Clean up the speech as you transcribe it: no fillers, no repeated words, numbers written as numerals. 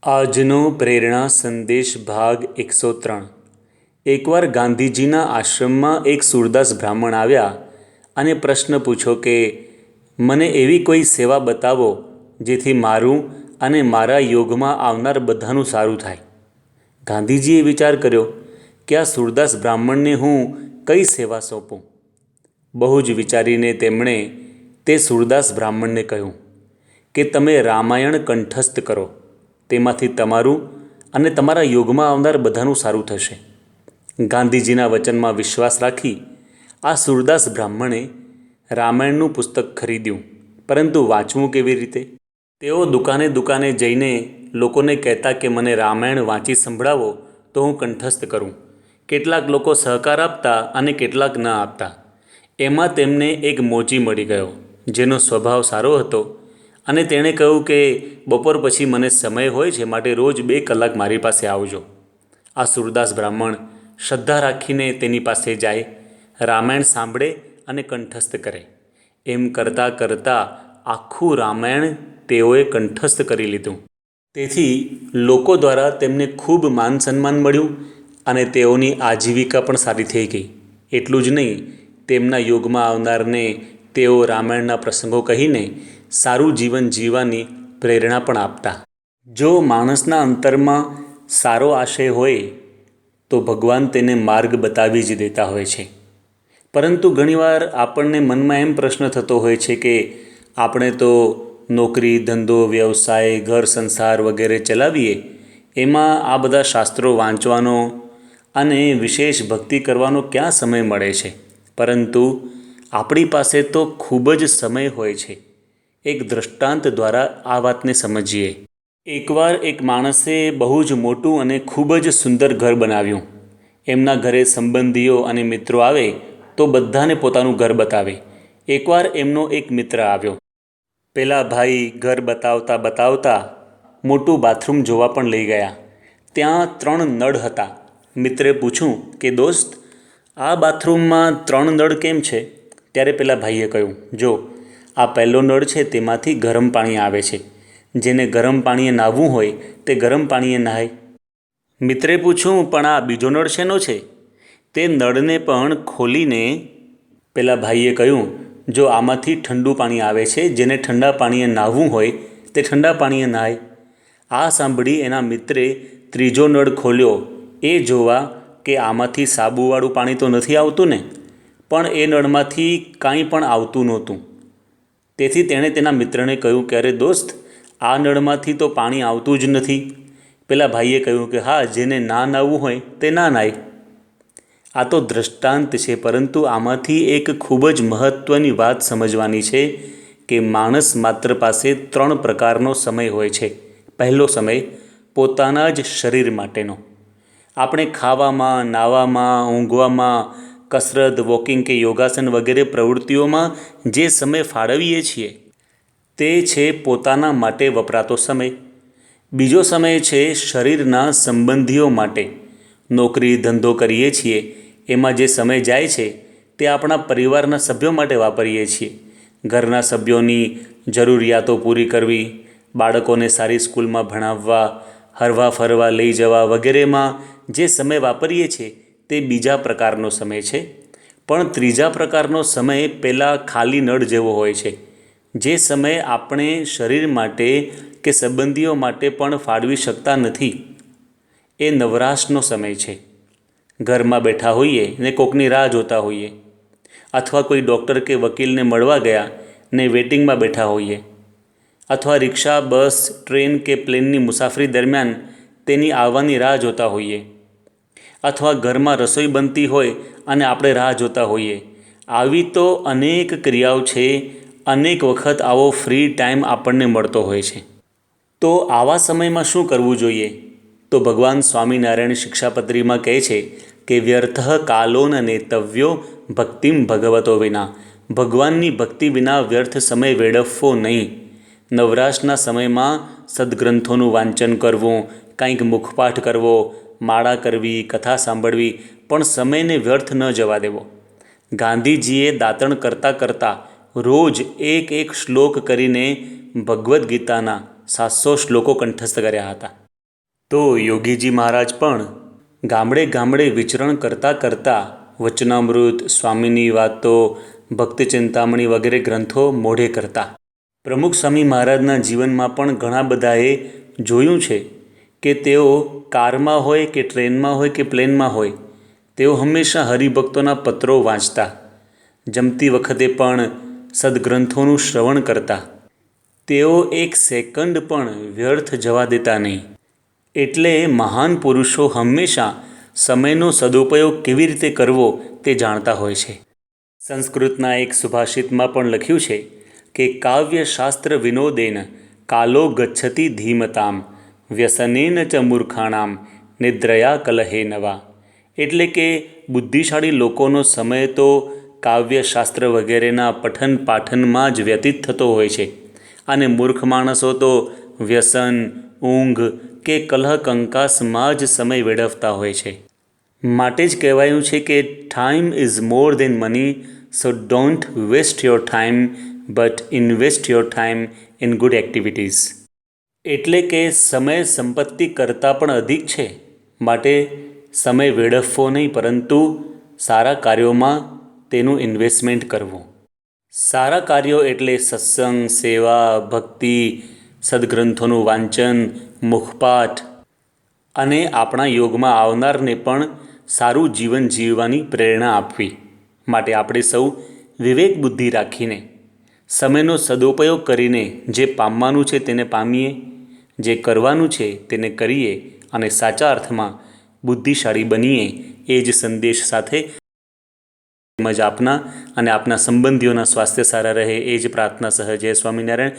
આજનો પ્રેરણા સંદેશ ભાગ 103। એકવાર ગાંધીજીના આશ્રમમાં એક સૂરદાસ બ્રાહ્મણ આવ્યા અને પ્રશ્ન પૂછ્યો કે મને એવી કોઈ સેવા બતાવો જેથી મારું અને મારા યોગમાં આવનાર બધાનું સારું થાય। ગાંધીજીએ વિચાર કર્યો કે આ સૂરદાસ બ્રાહ્મણને હું કઈ સેવા સોંપું। બહુ જ વિચારીને તેમણે તે સૂરદાસ બ્રાહ્મણને કહ્યું કે તમે રામાયણ કંઠસ્થ કરો, તેમાંથી તમારું અને તમારા યોગમાં આવનાર બધાનું સારું થશે। ગાંધીજીના વચનમાં વિશ્વાસ રાખી આ સૂરદાસ બ્રાહ્મણે રામાયણનું પુસ્તક ખરીદ્યું, પરંતુ વાંચવું કેવી રીતે? તેઓ દુકાને દુકાને જઈને લોકોને કહેતા કે મને રામાયણ વાંચી સંભળાવો તો હું કંઠસ્થ કરું। કેટલાક લોકો સહકાર આપતા અને કેટલાક ન આપતા। એમાં તેમને એક મોચી મળી ગયો જેનો સ્વભાવ સારો હતો અને તેણે કહ્યું કે બપોર પછી મને સમય હોય છે, માટે રોજ 2 કલાક મારી પાસે આવજો। આ સૂરદાસ બ્રાહ્મણ શ્રદ્ધા રાખીને તેની પાસે જાય, રામાયણ સાંભળે અને કંઠસ્થ કરે। એમ કરતાં કરતાં આખું રામાયણ તેઓએ કંઠસ્થ કરી લીધું। તેથી લોકો દ્વારા તેમને ખૂબ માન સન્માન મળ્યું અને તેઓની આજીવિકા પણ સારી થઈ ગઈ। એટલું જ નહીં, તેમના યોગમાં આવનારને તેઓ રામાયણના પ્રસંગો કહીને સારું જીવન જીવવાની પ્રેરણા પણ આપતા। જો માણસના અંતરમાં સારો આશય હોય તો ભગવાન તેને માર્ગ બતાવી જ દેતા હોય છે। પરંતુ ઘણીવાર આપણને મનમાં એમ પ્રશ્ન થતો હોય છે કે આપણે તો નોકરી, ધંધો, વ્યવસાય, ઘર સંસાર વગેરે ચલાવીએ, એમાં આ બધા શાસ્ત્રો વાંચવાનો અને વિશેષ ભક્તિ કરવાનો ક્યાં સમય મળે છે? પરંતુ આપણી પાસે તો ખૂબ જ સમય હોય છે। એક દૃષ્ટાંત દ્વારા આ વાતને સમજીએ। એકવાર એક માણસે બહુ જ મોટું અને ખૂબ જ સુંદર ઘર બનાવ્યું। એમના ઘરે સંબંધીઓ અને મિત્રો આવે તો બધાને પોતાનું ઘર બતાવે। એકવાર એમનો એક મિત્ર આવ્યો। પેલા ભાઈ ઘર બતાવતા બતાવતા મોટું બાથરૂમ જોવા પણ લઈ ગયા। ત્યાં 3 નળ હતા। મિત્રે પૂછ્યું કે દોસ્ત, આ બાથરૂમમાં 3 નળ કેમ છે? ત્યારે પેલા ભાઈએ કહ્યું, જો આ પહેલો નળ છે તેમાંથી ગરમ પાણી આવે છે, જેને ગરમ પાણીએ નાહવું હોય તે ગરમ પાણીએ નહાય। મિત્રે પૂછ્યું, પણ આ બીજો નળ શેનો છે? તે નળને પણ ખોલીને પેલા ભાઈએ કહ્યું, જો આમાંથી ઠંડુ પાણી આવે છે, જેને ઠંડા પાણીએ નાહવું હોય તે ઠંડા પાણીએ નહાય। આ સાંભળી એના મિત્રે ત્રીજો નળ ખોલ્યો એ જોવા કે આમાંથી સાબુવાળું પાણી તો નથી આવતું ને? પણ એ નળમાંથી કાંઈ પણ આવતું નહોતું। તેથી તેણે તેના મિત્રને કહ્યું કે અરે દોસ્ત, આ નળમાંથી તો પાણી આવતું જ નથી। પેલા ભાઈએ કહ્યું કે હા, જેને ના નાહવું હોય તે ના નાય। આ તો દૃષ્ટાંત છે, પરંતુ આમાંથી એક ખૂબ જ મહત્ત્વની વાત સમજવાની છે કે માણસ માત્ર પાસે 3 પ્રકારનો સમય હોય છે। પહેલો સમય પોતાના જ શરીર માટેનો। આપણે ખાવામાં, નાહવામાં, ઊંઘવામાં, કસરત, વોકિંગ કે યોગાસન વગેરે પ્રવૃત્તિઓમાં જે સમય ફાળવીએ છીએ તે છે પોતાના માટે વપરાતો સમય। બીજો સમય છે શરીરના સંબંધીઓ માટે। નોકરી ધંધો કરીએ છીએ એમાં જે સમય જાય છે તે આપણા પરિવારના સભ્યો માટે વાપરીએ છીએ। ઘરના સભ્યોની જરૂરિયાતો પૂરી કરવી, બાળકોને સારી સ્કૂલમાં ભણાવવા, હરવા ફરવા લઈ જવા વગેરેમાં જે સમય વાપરીએ છીએ તે બીજા પ્રકારનો સમય છે। પણ ત્રીજા પ્રકારનો સમય પેલા ખાલી નળ જેવો હોય છે, જે સમય આપણે શરીર માટે કે સંબંધીઓ માટે પણ ફાળવી શકતા નથી। એ નવરાશનો સમય છે। ઘરમાં બેઠા હોઈએ ને કોકની રાહ જોતા હોઈએ, અથવા કોઈ ડૉક્ટર કે વકીલને મળવા ગયા ને વેટિંગમાં બેઠા હોઈએ, અથવા રિક્ષા, બસ, ટ્રેન કે પ્લેનની મુસાફરી દરમિયાન તેની આવવાની રાહ જોતા હોઈએ, અથવા ઘરમાં રસોઈ બનતી હોય અને આપણે રાહ જોતા હોઈએ। આવી તો અનેક ક્રિયાઓ છે। અનેક વખત આવો ફ્રી ટાઈમ આપણને મળતો હોય છે। તો આવા સમયમાં શું કરવું જોઈએ? તો ભગવાન સ્વામિનારાયણ શિક્ષાપત્રીમાં કહે છે કે વ્યર્થ કાલો ન નેતવ્યો ભક્તિમ ભગવતો વિના। ભગવાનની ભક્તિ વિના વ્યર્થ સમય વેડફવો નહીં। નવરાશના સમયમાં સદગ્રંથોનું વાંચન કરવું, કંઈક મુખપાઠ કરવો, માળા કરવી, કથા સાંભળવી, પણ સમયને વ્યર્થ ન જવા દેવો। ગાંધીજીએ દાતણ કરતાં કરતાં રોજ એક શ્લોક કરીને ભગવદ્ ગીતાના 700 શ્લોકો કંઠસ્થ કર્યા હતા। તો યોગીજી મહારાજ પણ ગામડે ગામડે વિચરણ કરતાં કરતાં વચનામૃત, સ્વામીની વાતો, ભક્તિ ચિંતામણી વગેરે ગ્રંથો મોઢે કરતા. પ્રમુખ સ્વામી મહારાજના જીવનમાં પણ ઘણા બધાએ જોયું છે કે તેઓ કારમાં હોય કે ટ્રેનમાં હોય કે પ્લેનમાં હોય, તેઓ હંમેશા હરિભક્તોના પત્રો વાંચતા. જમતી વખતે પણ સદગ્રંથોનું શ્રવણ કરતા. તેઓ એક સેકન્ડ પણ વ્યર્થ જવા દેતા નહીં. એટલે મહાન પુરુષો હંમેશા સમયનો સદુપયોગ કેવી રીતે કરવો તે જાણતા હોય છે. સંસ્કૃતના એક સુભાષિતમાં પણ લખ્યું છે કે કાવ્યશાસ્ત્ર વિનોદેન કાલો ગચ્છતિ ધીમતામ વ્યસનેન ચ મૂર્ખાણામ નિદ્રયા કલહે નવા. એટલે કે બુદ્ધિશાળી લોકોનો સમય તો કાવ્યશાસ્ત્ર વગેરેના પઠન પાઠનમાં જ વ્યતીત થતો હોય છે અને મૂર્ખ માણસો તો વ્યસન, ઊંઘ કે કલહ કંકાસમાં જ સમય વેડફતા હોય છે. માટે જ કહેવાયું છે કે time is more than money, so don't waste your time but invest your time in good activities. એટલે કે સમય સંપત્તિ કરતાં પણ અધિક છે. માટે સમય વેડફવો નહીં, પરંતુ સારા કાર્યોમાં તેનું ઇન્વેસ્ટમેન્ટ કરવું. સારા કાર્યો એટલે સત્સંગ, સેવા, ભક્તિ, સદગ્રંથોનું વાંચન, મુખપાઠ અને આપણા યોગમાં આવનારને પણ સારું જીવન જીવવાની પ્રેરણા આપવી. માટે આપણે સૌ વિવેક બુદ્ધિ રાખીને સમયનો સદુપયોગ કરીને જે પામવાનું છે તેને પામીએ, જે કરવાનું છે તેને કરીએ અને સાચા અર્થમાં બુદ્ધિશાળી બનીએ. એ જ સંદેશ સાથે તેમજ આપના અને આપના સંબંધીઓના સ્વાસ્થ્ય સારા રહે એ જ પ્રાર્થના સહ. જય સ્વામિનારાયણ.